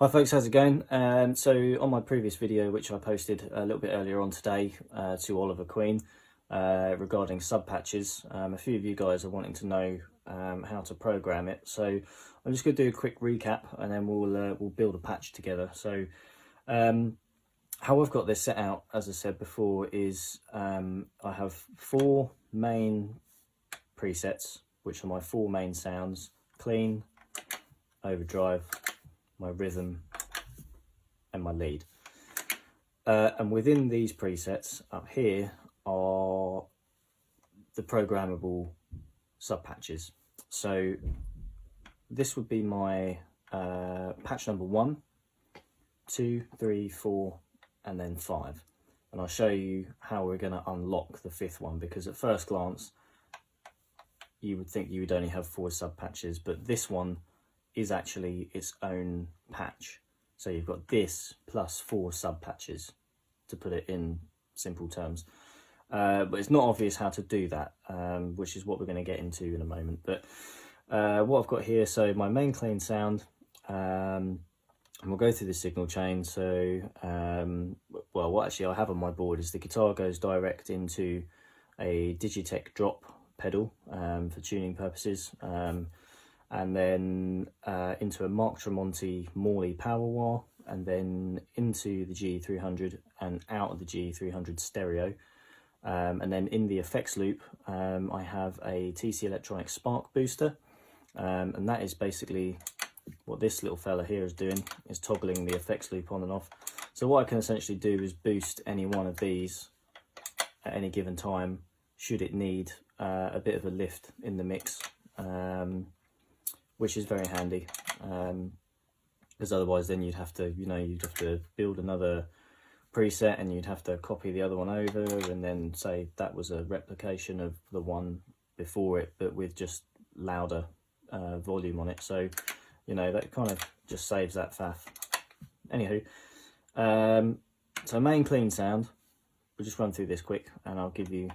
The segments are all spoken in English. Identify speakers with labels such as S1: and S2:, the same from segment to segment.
S1: Hi folks, how's it going? So on my previous video, which I posted a little bit earlier on today to Oliver Queen regarding Subpatches, a few of you guys are wanting to know how to program it. So I'm just going to do a quick recap and then we'll build a patch together. So how I've got this set out, as I said before, is I have four main presets, which are my four main sounds: clean, overdrive, my rhythm, and my lead. And within these presets up here are the programmable subpatches. So this would be my patch number 1, 2, 3, 4, and then 5. And I'll show you how we're going to unlock the 5th one, because at first glance you would think you would only have 4 subpatches, but this one is actually its own patch. So you've got this plus 4 subpatches, to put it in simple terms. But it's not obvious how to do that, which is what we're going to get into in a moment. But what I've got here, so my main clean sound, and we'll go through the signal chain. So, well, what actually I have on my board is the guitar goes direct into a Digitech drop pedal for tuning purposes. And then into a Mark Tremonti Morley power wah, and then into the GE300 and out of the GE300 stereo. And then in the effects loop, I have a TC Electronics Spark booster, and that is basically what this little fella here is doing, is toggling the effects loop on and off. So what I can essentially do is boost any one of these at any given time, should it need a bit of a lift in the mix. Which is very handy, because otherwise then you'd have to, you'd have to build another preset and you'd have to copy the other one over and then say that was a replication of the one before it, but with just louder volume on it. So, that kind of just saves that faff. Anywho, so main clean sound, we'll just run through this quick and I'll give you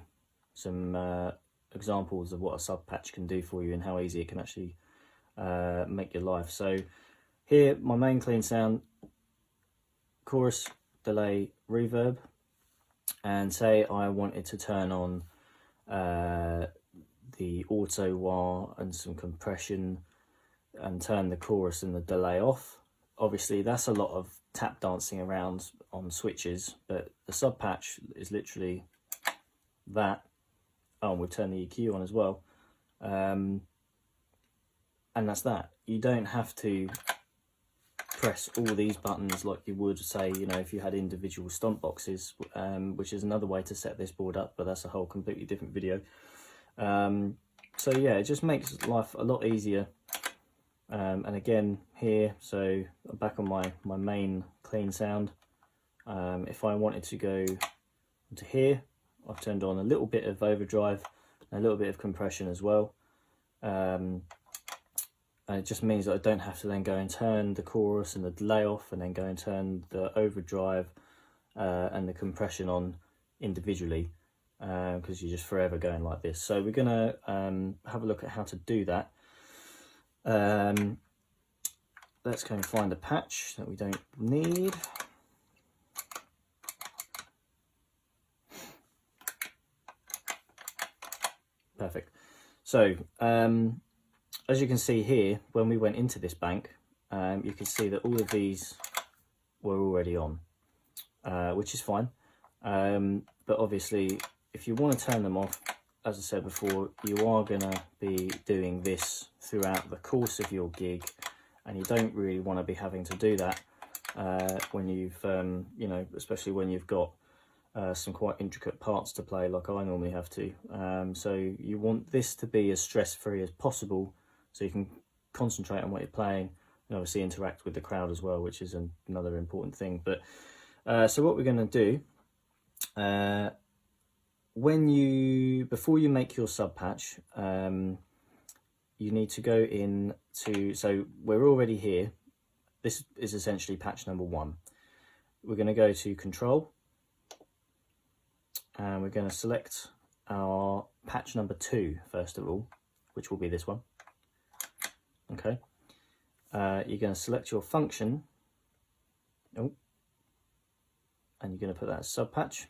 S1: some examples of what a subpatch can do for you and how easy it can actually make your life. So here, my main clean sound, chorus, delay, reverb, and say I wanted to turn on the auto wah and some compression and turn the chorus and the delay off. Obviously that's a lot of tap dancing around on switches, but the subpatch is literally that. Oh, and we'll turn the EQ on as well. And that's that. You don't have to press all these buttons like you would, say, if you had individual stomp boxes, which is another way to set this board up, but that's a whole completely different video. So yeah, it just makes life a lot easier. And again here, so I'm back on my main clean sound. If I wanted to go to here, I've turned on a little bit of overdrive and a little bit of compression as well. And it just means that I don't have to then go and turn the chorus and the delay off and then go and turn the overdrive and the compression on individually, because you're just forever going like this. So we're going to have a look at how to do that. Let's go and find a patch that we don't need. Perfect. So as you can see here, when we went into this bank, you can see that all of these were already on, which is fine. But obviously, if you want to turn them off, as I said before, you are going to be doing this throughout the course of your gig, and you don't really want to be having to do that when you've, especially when you've got some quite intricate parts to play like I normally have to. So you want this to be as stress-free as possible, so you can concentrate on what you're playing and obviously interact with the crowd as well, which is another important thing. But so what we're going to do, before you make your subpatch, you need to go in to, so we're already here. This is essentially patch number 1. We're going to go to Control, and we're going to select our patch number 2 first of all, which will be this one. Okay, you're going to select your function Oh, and you're going to put that as Subpatch,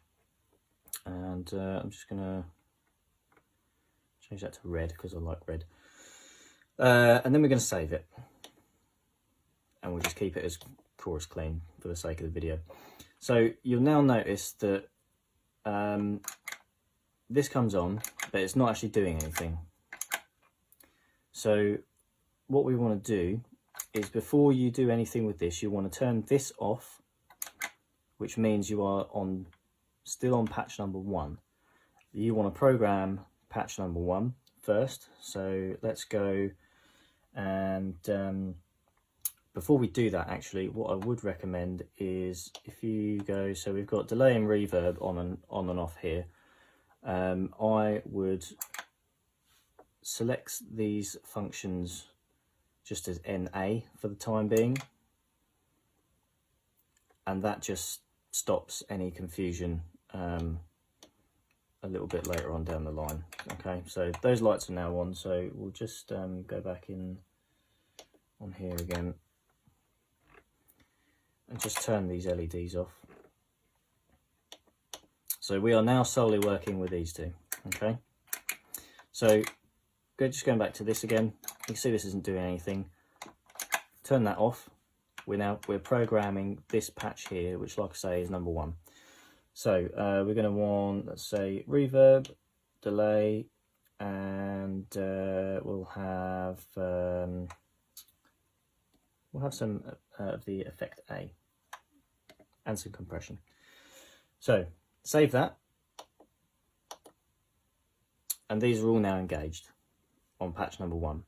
S1: and I'm just going to change that to red because I like red, and then we're going to save it, and we'll just keep it as chorus clean for the sake of the video. So you'll now notice that this comes on, but it's not actually doing anything. So what we want to do is, before you do anything with this, you want to turn this off, which means you are still on patch number 1. You want to program patch number 1 first. So let's go, and before we do that, actually, what I would recommend is, if you go, so we've got delay and reverb on and off here. I would select these functions just as NA for the time being, and that just stops any confusion a little bit later on down the line. Okay, so those lights are now on, so we'll just go back in on here again and just turn these LEDs off. So we are now solely working with these two. Okay, so just going back to this again, you can see this isn't doing anything. Turn that off. We're programming this patch here, which, like I say, is number 1. So we're going to want, let's say, reverb, delay, and we'll have some of the effect A and some compression. So save that, and these are all now engaged on patch number 1.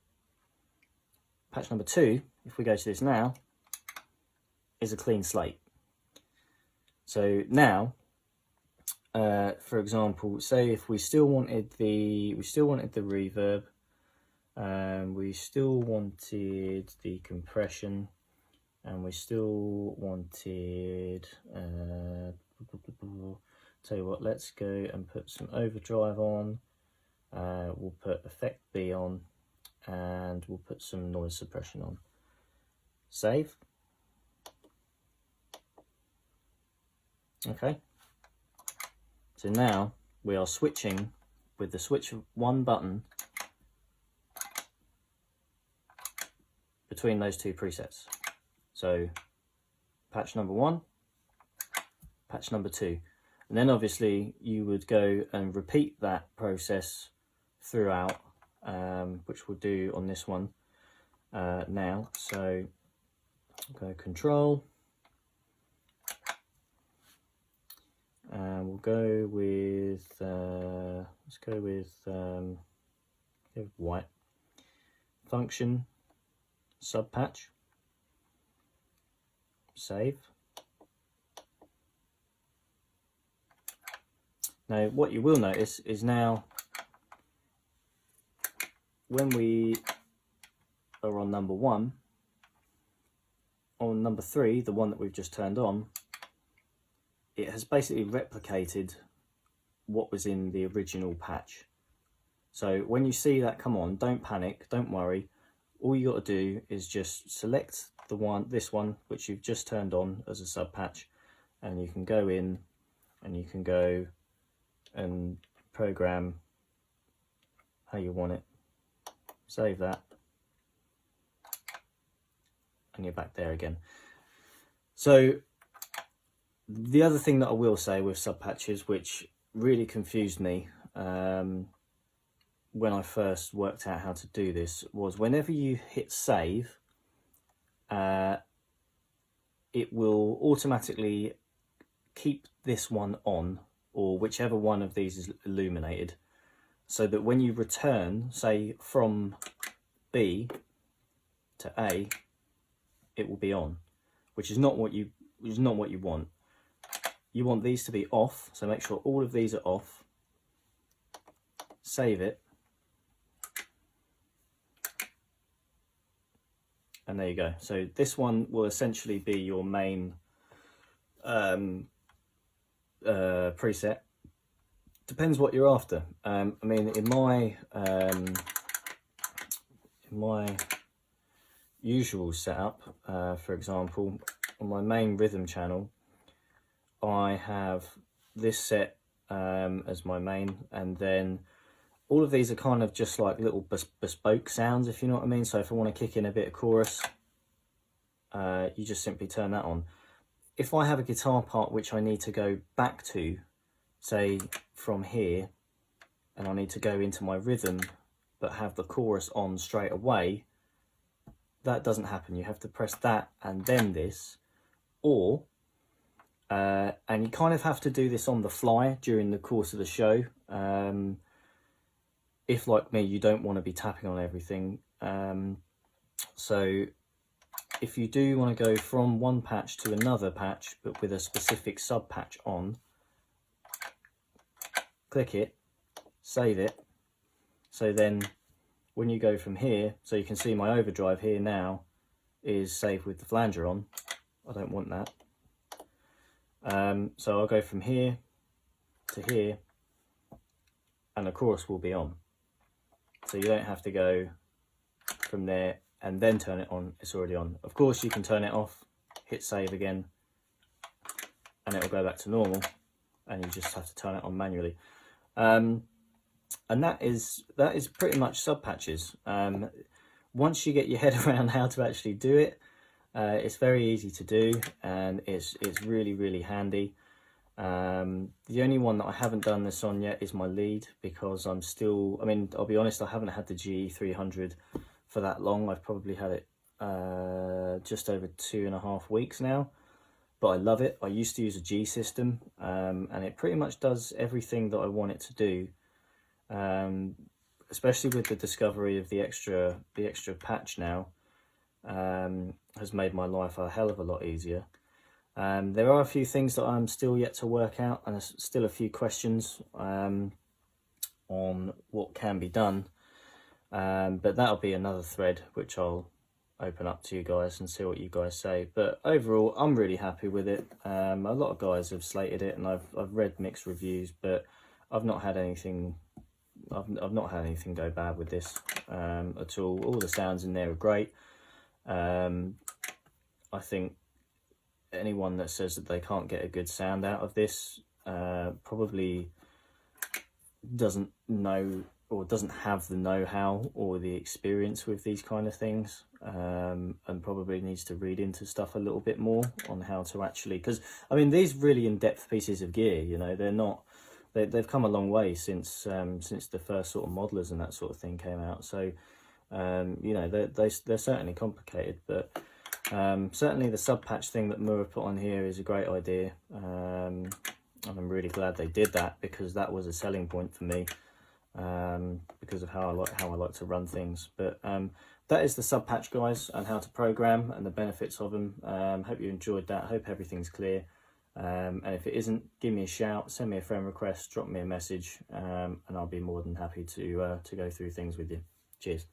S1: Patch number 2, if we go to this now, is a clean slate. So now, for example, say if we still wanted the reverb, we still wanted the compression, and we still wanted, tell you what, let's go and put some overdrive on. We'll put effect B on, and we'll put some noise suppression on. Save. Okay, so now we are switching with the switch 1 button between those 2 presets. So patch number 1, patch number 2, and then obviously you would go and repeat that process throughout, which we'll do on this one now. So go control, and we'll go with let's go with white. Function, Subpatch, save. Now what you will notice is, now when we are on number 1, on number 3, the one that we've just turned on, it has basically replicated what was in the original patch. So when you see that come on, don't panic, don't worry. All you got to do is just select this one which you've just turned on as a sub patch, and you can go in and you can go and program how you want it. Save that, and you're back there again. So the other thing that I will say with sub patches, which really confused me when I first worked out how to do this, was whenever you hit save, it will automatically keep this one on, or whichever one of these is illuminated, so that when you return, say from B to A, it will be on, which is not what you want. You want these to be off, so make sure all of these are off. Save it, and there you go. So this one will essentially be your main preset. Depends what you're after. I mean, in my usual setup, for example, on my main rhythm channel, I have this set as my main, and then all of these are kind of just like little bespoke sounds, if you know what I mean. So if I want to kick in a bit of chorus, you just simply turn that on. If I have a guitar part which I need to go back to, say from here, and I need to go into my rhythm but have the chorus on straight away, that doesn't happen. You have to press that and then this, or and you kind of have to do this on the fly during the course of the show. If, like me, you don't want to be tapping on everything. So if you do want to go from one patch to another patch, but with a specific sub patch on, click it, save it. So then when you go from here, so you can see my overdrive here now is saved with the flanger on. I don't want that. So I'll go from here to here, and the chorus will be on. So you don't have to go from there and then turn it on, it's already on. Of course you can turn it off, hit save again, and it will go back to normal, and you just have to turn it on manually. And that is pretty much sub patches. Once you get your head around how to actually do it, it's very easy to do, and it's really handy. The only one that I haven't done this on yet is my lead, because I'm still, I mean, I'll be honest, I haven't had the GE300 for that long. I've probably had it just over 2.5 weeks now, but I love it. I used to use a G system, and it pretty much does everything that I want it to do, especially with the discovery of the extra patch now. Has made my life a hell of a lot easier. There are a few things that I'm still yet to work out, and there's still a few questions on what can be done, but that'll be another thread which I'll open up to you guys and see what you guys say. But overall, I'm really happy with it. A lot of guys have slated it, and I've read mixed reviews, but I've not had anything go bad with this at all. All the sounds in there are great. I think anyone that says that they can't get a good sound out of this probably doesn't know, or doesn't have the know-how or the experience with these kind of things, and probably needs to read into stuff a little bit more on how to actually, because I mean, these really in-depth pieces of gear, you know, they're not, they've come a long way since the first sort of modelers and that sort of thing came out. So you know, they're certainly complicated, but certainly the sub patch thing that Mooer put on here is a great idea, and I'm really glad they did that, because that was a selling point for me, because of how I like to run things. But that is the sub patch, guys, and how to program and the benefits of them. Hope you enjoyed that. Hope everything's clear. And if it isn't, give me a shout, send me a friend request, drop me a message, and I'll be more than happy to go through things with you. Cheers.